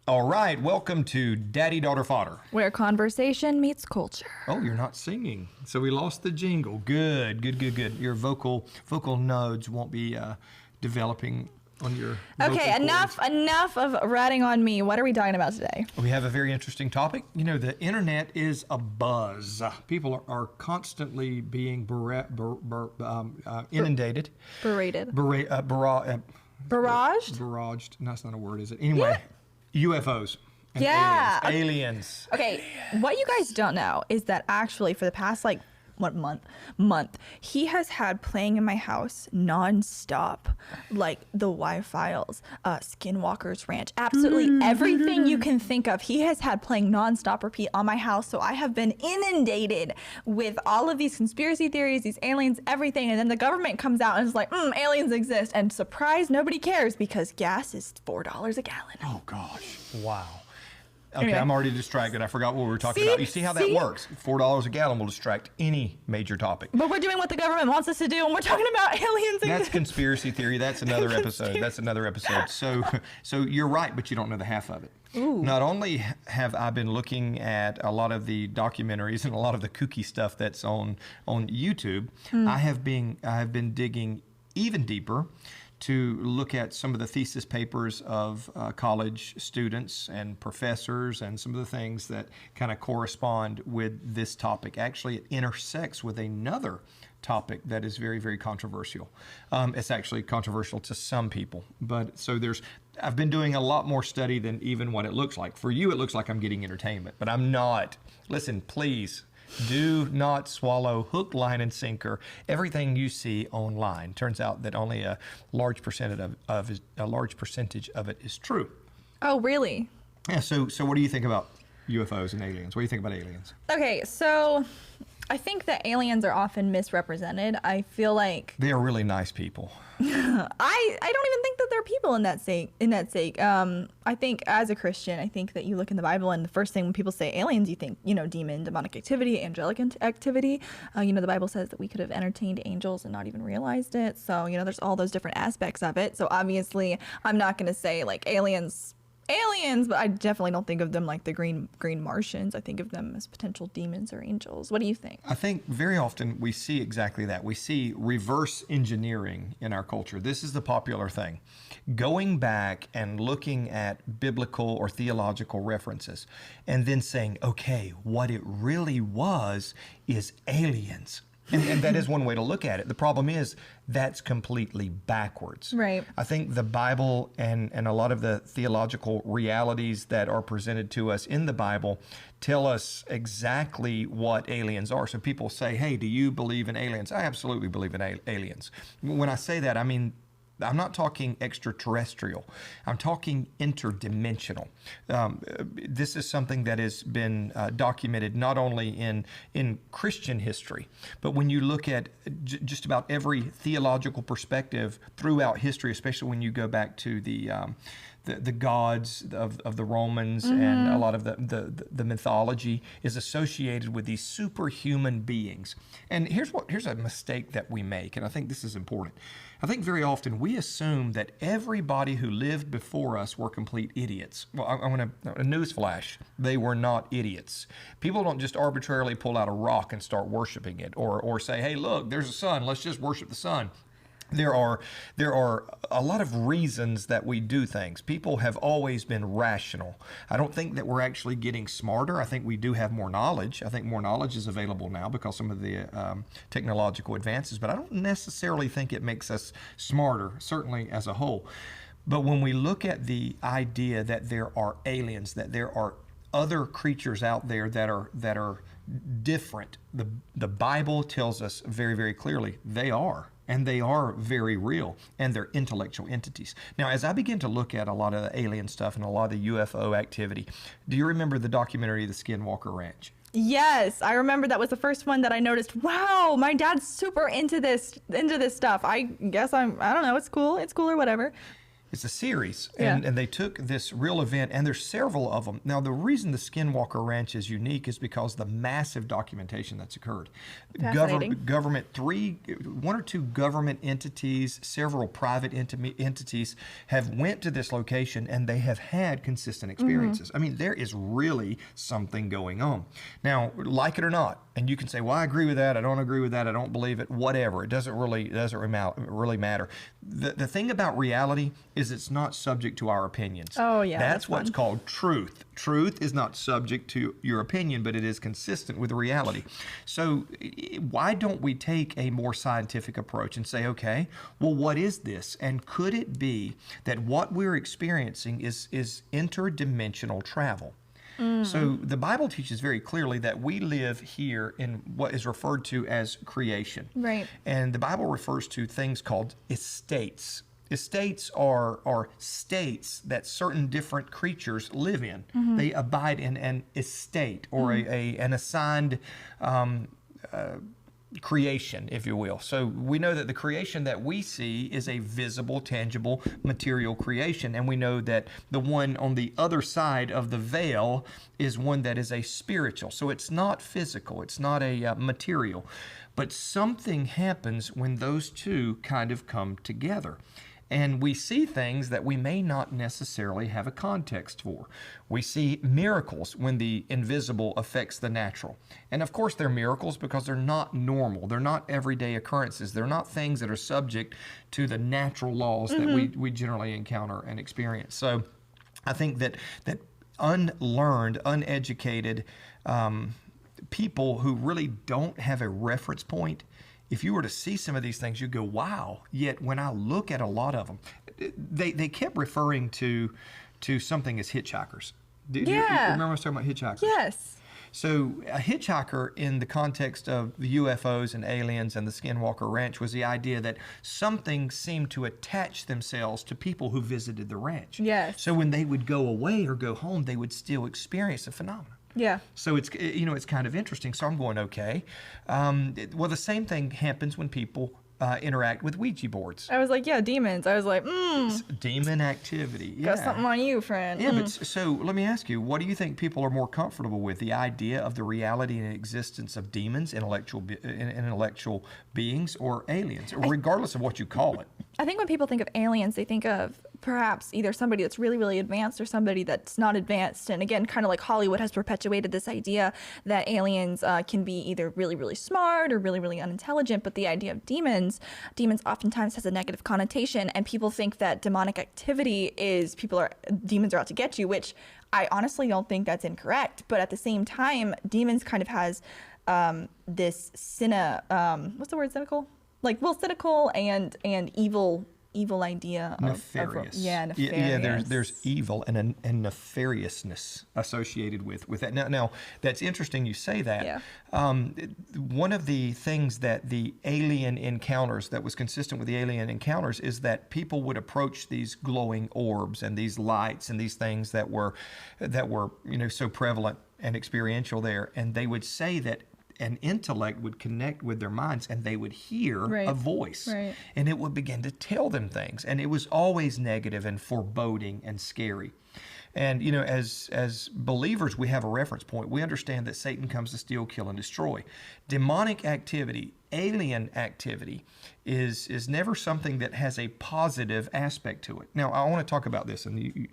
All right, welcome to Daddy Daughter Fodder. Where conversation meets culture. Oh, you're not singing, so we lost the jingle. Good. Your vocal nodes won't be developing on your. Okay, enough of ratting on me. What are we talking about today? We have a very interesting topic. You know, the internet is abuzz. People are constantly being inundated, Berated. barraged. Barraged. No, that's not a word, is it? Anyway. UFOs. And Yeah. Aliens. Okay, what you guys don't know is that actually for the past month, he has had playing in my house nonstop, like the Y-Files, Skinwalker's Ranch, absolutely everything you can think of. He has had playing nonstop repeat on my house, so I have been inundated with all of these conspiracy theories, these aliens, everything, and then the government comes out and is like, aliens exist, and surprise, nobody cares because gas is $4 a gallon. Oh gosh! Wow. Okay, Anyway. I'm already distracted. I forgot what we were talking about. You see how that works? $4 a gallon will distract any major topic. But we're doing what the government wants us to do, and we're talking about aliens. That's conspiracy theory. That's another episode. So you're right, but you don't know the half of it. Ooh. Not only have I been looking at a lot of the documentaries and a lot of the kooky stuff that's on YouTube, I have been digging even deeper to look at some of the thesis papers of college students and professors and some of the things that kind of correspond with this topic. Actually, it intersects with another topic that is very, very controversial. It's actually controversial to some people, but I've been doing a lot more study than even what it looks like. For you, it looks like I'm getting entertainment, but I'm not. Listen, please. Do not swallow hook, line, and sinker everything you see online. Turns out that only a large percentage of it is true. Oh, really? Yeah. So what do you think about UFOs and aliens? What do you think about aliens? Okay, so I think that aliens are often misrepresented. I feel like They are really nice people. I don't even think that they're people in that sake. I think as a Christian, I think that you look in the Bible and the first thing when people say aliens, you think, demon, demonic activity, angelic activity. The Bible says that we could have entertained angels and not even realized it. So, there's all those different aspects of it. So obviously I'm not going to say like aliens, but I definitely don't think of them like the green Martians. I think of them as potential demons or angels. What do you think? I think very often we see exactly that. We see reverse engineering in our culture. This is the popular thing. Going back and looking at biblical or theological references and then saying, okay, what it really was is aliens. And that is one way to look at it. The problem is that's completely backwards. Right. I think the Bible and a lot of the theological realities that are presented to us in the Bible tell us exactly what aliens are. So people say, hey, do you believe in aliens? I absolutely believe in aliens. When I say that, I mean, I'm not talking extraterrestrial. I'm talking interdimensional. This is something that has been documented not only in Christian history, but when you look at just about every theological perspective throughout history, especially when you go back to the gods of the Romans and a lot of the mythology is associated with these superhuman beings. And here's a mistake that we make, and I think this is important. I think very often we assume that everybody who lived before us were complete idiots. Well, I want a news flash. They were not idiots. People don't just arbitrarily pull out a rock and start worshiping it or say, hey, look, there's a sun. Let's just worship the sun. There are a lot of reasons that we do things. People have always been rational. I don't think that we're actually getting smarter. I think we do have more knowledge. I think more knowledge is available now because some of the technological advances, but I don't necessarily think it makes us smarter, certainly as a whole. But when we look at the idea that there are aliens, that there are other creatures out there that are different, the Bible tells us very, very clearly they are. And they are very real, and they're intellectual entities. Now, as I begin to look at a lot of the alien stuff and a lot of the UFO activity, do you remember the documentary, The Skinwalker Ranch? Yes, I remember that was the first one that I noticed. Wow, my dad's super into this stuff. I guess I don't know, it's cool or whatever. It's a series, Yeah. and they took this real event, and there's several of them. Now, the reason the Skinwalker Ranch is unique is because the massive documentation that's occurred. Fascinating. Government, one or two government entities, several private entities have went to this location, and they have had consistent experiences. I mean, there is really something going on. Now, like it or not, and you can say, well, I agree with that, I don't agree with that, I don't believe it, whatever. It doesn't really matter. The thing about reality is it's not subject to our opinions. Oh, yeah, That's that's what's fun. called truth. Truth is not subject to your opinion, but it is consistent with reality. So why don't we take a more scientific approach and say, okay, well, what is this? And could it be that what we're experiencing is interdimensional travel? So the Bible teaches very clearly that we live here in what is referred to as creation. Right. And the Bible refers to things called estates. Estates are states that certain different creatures live in. They abide in an estate or an assigned creation, if you will. So we know that the creation that we see is a visible, tangible, material creation. And we know that the one on the other side of the veil is one that is a spiritual. So it's not physical, it's not a material. But something happens when those two kind of come together. And we see things that we may not necessarily have a context for. We see miracles when the invisible affects the natural. And of course, they're miracles because they're not normal. They're not everyday occurrences. They're not things that are subject to the natural laws that we generally encounter and experience. So I think that unlearned, uneducated people who really don't have a reference point, if you were to see some of these things, you'd go, wow. Yet when I look at a lot of them, they kept referring to something as hitchhikers. Do you remember I was talking about hitchhikers? Yes. So a hitchhiker in the context of the UFOs and aliens and the Skinwalker Ranch was the idea that something seemed to attach themselves to people who visited the ranch. Yes. So when they would go away or go home, they would still experience the phenomenon. Yeah. So it's kind of interesting. So I'm going, okay. Well, the same thing happens when people interact with Ouija boards. I was like, yeah, demons. I was like, Demon activity. got Yeah. something on you, friend. Yeah, but so let me ask you, what do you think people are more comfortable with? The idea of the reality and existence of demons, intellectual beings, or aliens, regardless of what you call it? I think when people think of aliens, they think of perhaps either somebody that's really, really advanced or somebody that's not advanced. And again, kind of like Hollywood has perpetuated this idea that aliens can be either really, really smart or really, really unintelligent. But the idea of demons oftentimes has a negative connotation. And people think that demonic activity is demons are out to get you, which I honestly don't think that's incorrect. But at the same time, demons kind of has this what's the word, cynical? Like, well, cynical and evil idea Nefarious. nefarious. Yeah, there's evil and nefariousness associated with that. Now that's interesting you say that. Yeah. One of the things that the alien encounters that was consistent with the alien encounters is that people would approach these glowing orbs and these lights and these things that were so prevalent and experiential there, and they would say that an intellect would connect with their minds and they would hear a voice, and it would begin to tell them things, and it was always negative and foreboding and scary. And as believers, we have a reference point. We understand that Satan comes to steal, kill, and destroy. Demonic activity, alien activity, is never something that has a positive aspect to it. Now, I want to talk about this, and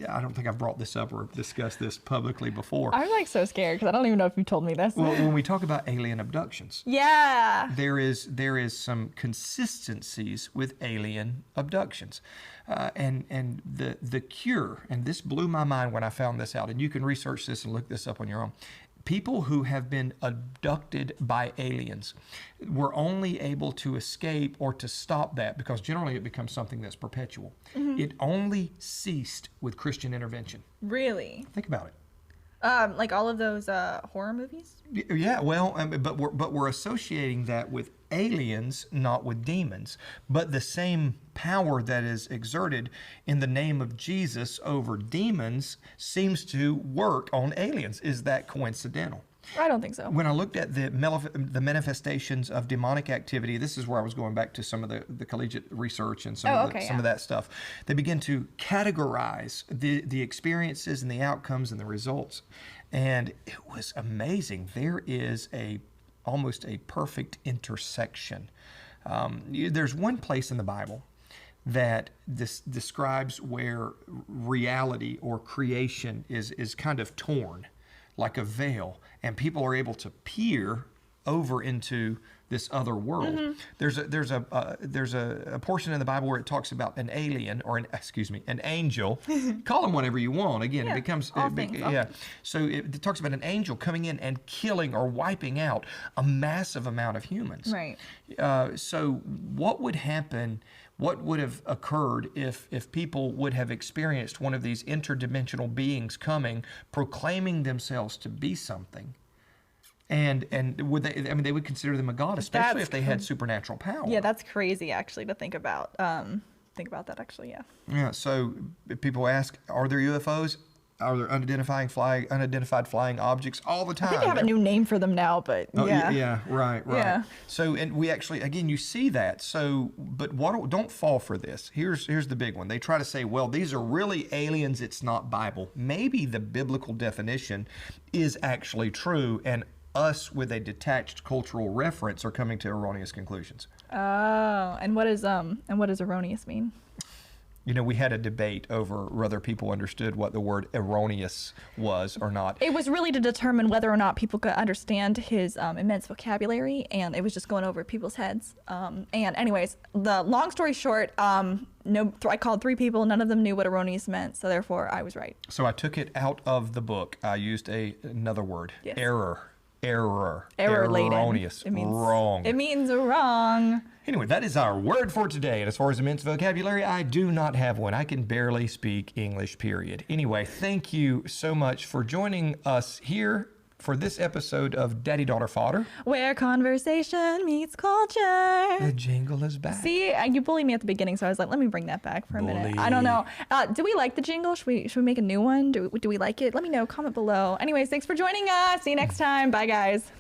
I don't think I've brought this up or discussed this publicly before. I'm like so scared because I don't even know if you told me this. Well, when we talk about alien abductions, yeah. there is some consistencies with alien abductions. And the cure, and this blew my mind when I found this out, and you can research this and look this up on your own. People who have been abducted by aliens were only able to escape or to stop that because generally it becomes something that's perpetual. It only ceased with Christian intervention. Really? Think about it. Like all of those horror movies? Yeah, well, but we're associating that with aliens, not with demons. But the same power that is exerted in the name of Jesus over demons seems to work on aliens. Is that coincidental? I don't think so. When I looked at the manifestations of demonic activity, this is where I was going back to some of the collegiate research and some of that stuff. They begin to categorize the experiences and the outcomes and the results, and it was amazing. There is almost a perfect intersection. There's one place in the Bible that this describes where reality or creation is kind of torn like a veil, and people are able to peer over into this other world. Mm-hmm. There's a portion in the Bible where it talks about an alien or an angel. Call them whatever you want. Again, it becomes all things. So it talks about an angel coming in and killing or wiping out a massive amount of humans. Right. So what would happen? What would have occurred if people would have experienced one of these interdimensional beings coming, proclaiming themselves to be something? And would they? I mean, they would consider them a god, especially if they had supernatural power. Yeah, that's crazy actually to think about. Think about that actually. Yeah. Yeah. So people ask, are there UFOs? Are there unidentified flying objects all the time? I think they have a new name for them now, but yeah. Yeah, right. Yeah. So, and we actually, again, you see that. So, but don't fall for this. Here's the big one. They try to say, well, these are really aliens. It's not Bible. Maybe the biblical definition is actually true, and us with a detached cultural reference are coming to erroneous conclusions. Oh, and what does erroneous mean? You know, we had a debate over whether people understood what the word erroneous was or not. It was really to determine whether or not people could understand his immense vocabulary, and it was just going over people's heads. And anyways, the long story short, I called 3 people. None of them knew what erroneous meant, so therefore I was right. So I took it out of the book. I used another word. Yes. Error. Erroneous. It means wrong. It means wrong. Anyway, that is our word for today. And as far as immense vocabulary, I do not have one. I can barely speak English, period. Anyway, thank you so much for joining us here for this episode of Daddy Daughter Fodder, where conversation meets culture. The jingle is back. See, you bullied me at the beginning, so I was like, let me bring that back for a minute. I don't know. Do we like the jingle? Should we make a new one? Do we like it? Let me know. Comment below. Anyways, thanks for joining us. See you next time. Bye, guys.